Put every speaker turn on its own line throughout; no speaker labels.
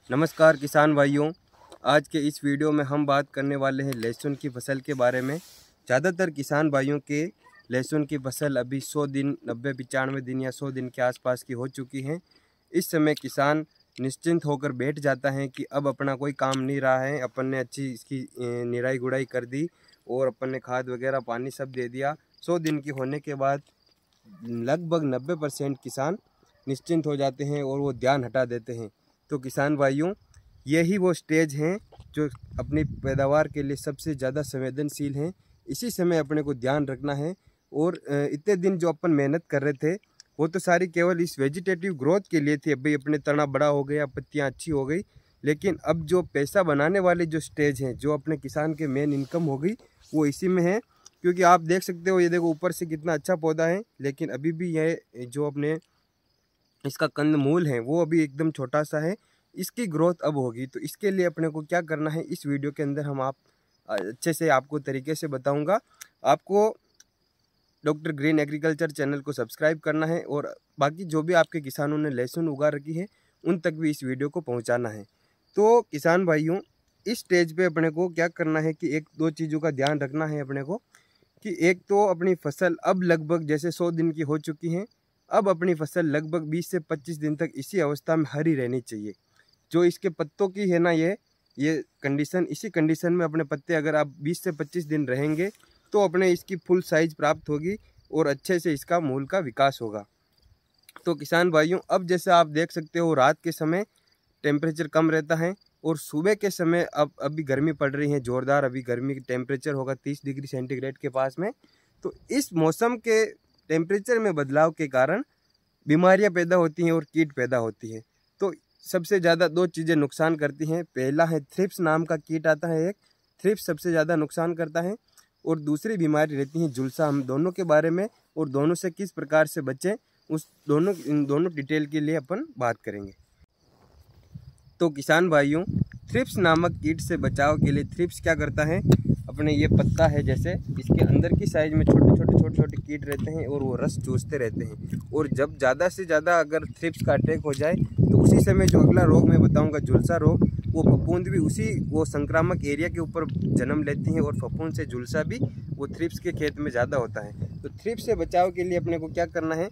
नमस्कार किसान भाइयों, आज के इस वीडियो में हम बात करने वाले हैं लहसुन की फसल के बारे में। ज़्यादातर किसान भाइयों के लहसुन की फसल अभी 100 दिन 90-95 दिन या 100 दिन के आसपास की हो चुकी हैं। इस समय किसान निश्चिंत होकर बैठ जाता है कि अब अपना कोई काम नहीं रहा है, अपन ने अच्छी इसकी निराई गुड़ाई कर दी और अपन ने खाद वगैरह पानी सब दे दिया। 100 दिन की होने के बाद लगभग 90% किसान निश्चिंत हो जाते हैं और वो ध्यान हटा देते हैं। तो किसान भाइयों, यही वो स्टेज हैं जो अपनी पैदावार के लिए सबसे ज़्यादा संवेदनशील हैं। इसी समय अपने को ध्यान रखना है। और इतने दिन जो अपन मेहनत कर रहे थे वो तो सारी केवल इस वेजिटेटिव ग्रोथ के लिए थी। अभी अपने तना बड़ा हो गया, पत्तियाँ अच्छी हो गई, लेकिन अब जो पैसा बनाने वाले जो स्टेज हैं, जो अपने किसान के मेन इनकम हो गई, वो इसी में है। क्योंकि आप देख सकते हो, ये देखो ऊपर से कितना अच्छा पौधा है, लेकिन अभी भी यह जो अपने इसका कंद मूल है वो अभी एकदम छोटा सा है। इसकी ग्रोथ अब होगी। तो इसके लिए अपने को क्या करना है, इस वीडियो के अंदर हम अच्छे से आपको तरीके से बताऊंगा। आपको डॉक्टर ग्रीन एग्रीकल्चर चैनल को सब्सक्राइब करना है और बाकी जो भी आपके किसानों ने लहसुन उगा रखी है उन तक भी इस वीडियो को पहुंचाना है। तो किसान भाइयों, इस स्टेज पे अपने को क्या करना है कि एक दो चीज़ों का ध्यान रखना है अपने को। कि एक तो अपनी फसल अब लगभग जैसे 100 दिन की हो चुकी है, अब अपनी फसल लगभग 20 से 25 दिन तक इसी अवस्था में हरी रहनी चाहिए। जो इसके पत्तों की है ना, ये कंडीशन, इसी कंडीशन में अपने पत्ते अगर आप 20 से 25 दिन रहेंगे तो अपने इसकी फुल साइज प्राप्त होगी और अच्छे से इसका मूल का विकास होगा। तो किसान भाइयों, अब जैसे आप देख सकते हो, रात के समय टेम्परेचर कम रहता है और सुबह के समय अब अभी गर्मी पड़ रही है ज़ोरदार। अभी गर्मी की टेम्परेचर होगा 30 डिग्री सेंटीग्रेड के पास में। तो इस मौसम के टेम्परेचर में बदलाव के कारण बीमारियां पैदा होती हैं और कीट पैदा होती हैं। तो सबसे ज़्यादा दो चीज़ें नुकसान करती हैं। पहला है थ्रिप्स नाम का कीट आता है, एक थ्रिप्स सबसे ज़्यादा नुकसान करता है, और दूसरी बीमारी रहती है झुलसा। हम दोनों के बारे में और दोनों से किस प्रकार से बचें, इन दोनों डिटेल के लिए अपन बात करेंगे। तो किसान भाइयों, थ्रिप्स नामक कीट से बचाव के लिए थ्रिप्स क्या करता है, अपने ये पत्ता है जैसे, इसके अंदर की साइज में छोटे छोटे कीट रहते हैं और वो रस चूसते रहते हैं। और जब ज़्यादा से ज़्यादा अगर थ्रिप्स का अटैक हो जाए तो उसी समय जो अगला रोग मैं बताऊंगा, झुलसा रोग, वो फफूंद भी वो संक्रामक एरिया के ऊपर जन्म लेती हैं और फफूंद से झुलसा भी वो थ्रिप्स के खेत में ज़्यादा होता है। तो थ्रिप्स से बचाव के लिए अपने को क्या करना है,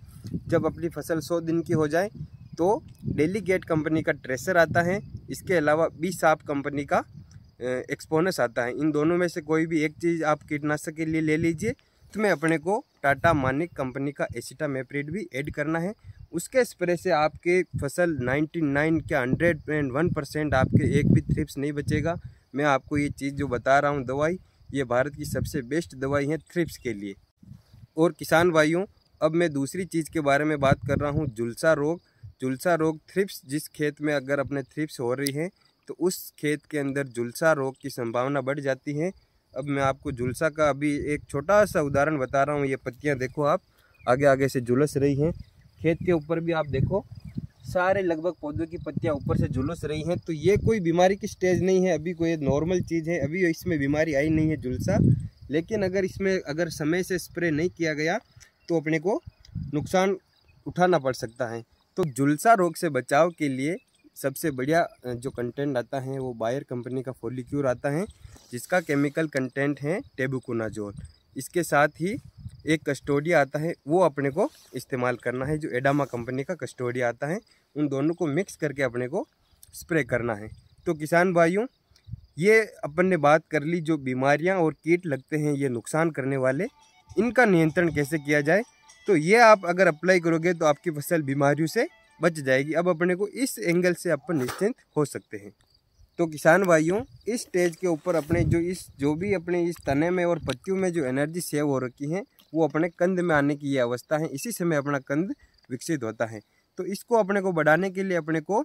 जब अपनी फसल 100 दिन की हो जाए तो डेलीगेट कंपनी का ट्रेसर आता है, इसके अलावा बी-साप कंपनी का एक्सपोनस आता है। इन दोनों में से कोई भी एक चीज़ आप कीटनाशक के लिए ले लीजिए। तो मैं अपने को टाटा मानिक कंपनी का एसिटामेप्रिड भी ऐड करना है। उसके स्प्रे से आपके फसल 99 क्या 101% आपके एक भी थ्रिप्स नहीं बचेगा। मैं आपको ये चीज़ जो बता रहा हूँ दवाई, ये भारत की सबसे बेस्ट दवाई है थ्रिप्स के लिए। और किसान भाइयों, अब मैं दूसरी चीज़ के बारे में बात कर रहा हूँ, झुलसा रोग। झुलसा रोग थ्रिप्स, जिस खेत में अगर अपने थ्रिप्स हो रही है तो उस खेत के अंदर झुलसा रोग की संभावना बढ़ जाती है। अब मैं आपको झुलसा का अभी एक छोटा सा उदाहरण बता रहा हूँ। ये पत्तियाँ देखो, आप आगे से झुलस रही हैं। खेत के ऊपर भी आप देखो, सारे लगभग पौधों की पत्तियाँ ऊपर से झुलस रही हैं। तो ये कोई बीमारी की स्टेज नहीं है, अभी कोई नॉर्मल चीज़ है, अभी इसमें बीमारी आई नहीं है झुलसा। लेकिन अगर समय से स्प्रे नहीं किया गया तो अपने को नुकसान उठाना पड़ सकता है। तो झुलसा रोग से बचाव के लिए सबसे बढ़िया जो कंटेंट आता है वो बायर कंपनी का फोलिक्यूर आता है, जिसका केमिकल कंटेंट है टेबुकोनाजोल। इसके साथ ही एक कस्टोडिया आता है, वो अपने को इस्तेमाल करना है, जो एडामा कंपनी का कस्टोडिया आता है। उन दोनों को मिक्स करके अपने को स्प्रे करना है। तो किसान भाइयों, ये अपन ने बात कर ली जो बीमारियां और कीट लगते हैं ये नुकसान करने वाले, इनका नियंत्रण कैसे किया जाए। तो ये आप अगर अप्लाई करोगे तो आपकी फसल बीमारियों से बच जाएगी। अब अपने को इस एंगल से अपन निश्चिंत हो सकते हैं। तो किसान भाइयों, इस स्टेज के ऊपर अपने जो भी अपने इस तने में और पत्तियों में जो एनर्जी सेव हो रखी है वो अपने कंद में आने की ये अवस्था है। इसी समय अपना कंद विकसित होता है। तो इसको अपने को बढ़ाने के लिए अपने को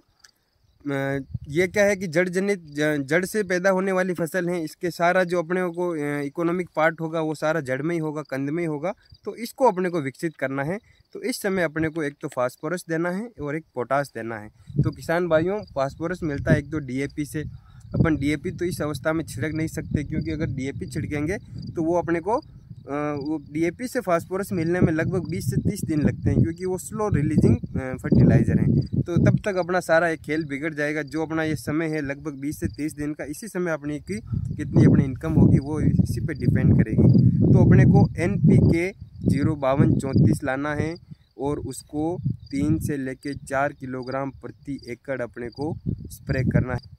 ये क्या है कि जड़ से पैदा होने वाली फसल है, इसके सारा जो अपने को इकोनॉमिक पार्ट होगा वो सारा जड़ में ही होगा, कंद में ही होगा। तो इसको अपने को विकसित करना है। तो इस समय अपने को एक तो फास्फोरस देना है और एक पोटास देना है। तो किसान भाइयों, फास्फोरस मिलता है एक तो डीएपी से। अपन डीएपी तो इस अवस्था में छिड़क नहीं सकते, क्योंकि अगर डीएपी छिड़केंगे तो वो अपने को वो DAP से फास्फोरस मिलने में लगभग 20 से 30 दिन लगते हैं, क्योंकि वो स्लो रिलीजिंग फर्टिलाइज़र हैं। तो तब तक अपना सारा एक खेल बिगड़ जाएगा। जो अपना ये समय है लगभग 20 से 30 दिन का, इसी समय अपनी की कितनी अपनी इनकम होगी वो इसी पे डिपेंड करेगी। तो अपने को NPK 05234 लाना है और उसको 3 से लेके 4 किलोग्राम प्रति एकड़ अपने को स्प्रे करना है।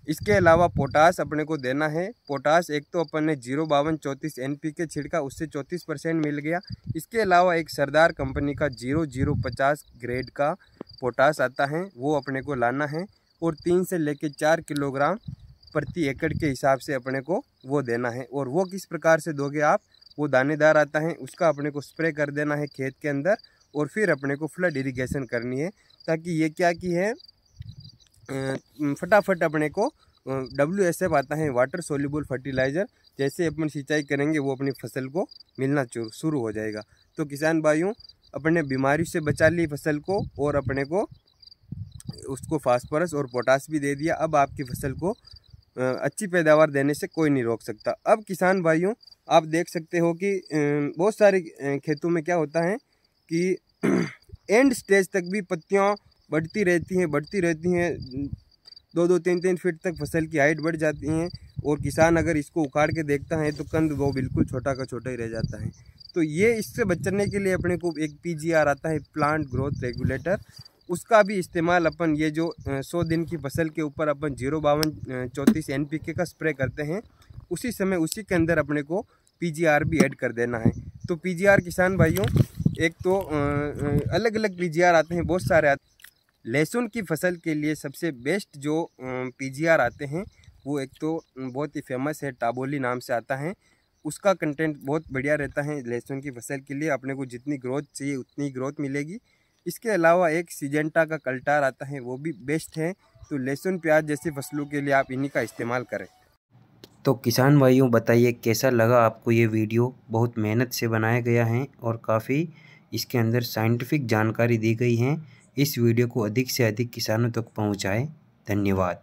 इसके अलावा पोटास अपने को देना है। पोटास एक तो अपन ने 05234 NPK छिड़का, उससे 34% मिल गया। इसके अलावा एक सरदार कंपनी का 0050 ग्रेड का पोटास आता है, वो अपने को लाना है और 3 से लेके 4 किलोग्राम प्रति एकड़ के हिसाब से अपने को वो देना है। और वो किस प्रकार से दोगे आप, वो दानेदार आता है, उसका अपने को स्प्रे कर देना है खेत के अंदर और फिर अपने को फ्लड इरिगेशन करनी है, ताकि ये क्या की है फटाफट अपने को WSF आता है, वाटर सोल्यूबल फर्टिलाइज़र, जैसे अपन सिंचाई करेंगे वो अपनी फसल को मिलना शुरू हो जाएगा। तो किसान भाइयों, अपने बीमारी से बचा ली फसल को और अपने को उसको फास्फोरस और पोटास भी दे दिया। अब आपकी फसल को अच्छी पैदावार देने से कोई नहीं रोक सकता। अब किसान भाइयों, आप देख सकते हो कि बहुत सारे खेतों में क्या होता है कि एंड स्टेज तक भी पत्तियाँ बढ़ती रहती हैं 2-2, 3-3 फीट तक फसल की हाइट बढ़ जाती हैं और किसान अगर इसको उखाड़ के देखता है तो कंद वो बिल्कुल छोटा का छोटा ही रह जाता है। तो ये इससे बचने के लिए अपने को एक PGR आता है, प्लांट ग्रोथ रेगुलेटर, उसका भी इस्तेमाल अपन ये जो 100 दिन की फसल के ऊपर अपन 05234 NPK का स्प्रे करते हैं, उसी समय उसी के अंदर अपने को PGR भी ऐड कर देना है। तो PGR किसान भाइयों, एक तो अलग अलग PGR आते हैं, बहुत सारे आते हैं। लहसुन की फसल के लिए सबसे बेस्ट जो PGR आते हैं वो एक तो बहुत ही फेमस है, टाबोली नाम से आता है। उसका कंटेंट बहुत बढ़िया रहता है लहसुन की फसल के लिए, अपने को जितनी ग्रोथ चाहिए उतनी ग्रोथ मिलेगी। इसके अलावा एक सिजेंटा का कल्टार आता है, वो भी बेस्ट है। तो लहसुन प्याज जैसी फसलों के लिए आप इन्हीं का इस्तेमाल करें।
तो किसान भाइयों, बताइए कैसा लगा आपको ये वीडियो। बहुत मेहनत से बनाया गया है और काफ़ी इसके अंदर साइंटिफिक जानकारी दी गई है। इस वीडियो को अधिक से अधिक किसानों तक पहुंचाएं। धन्यवाद।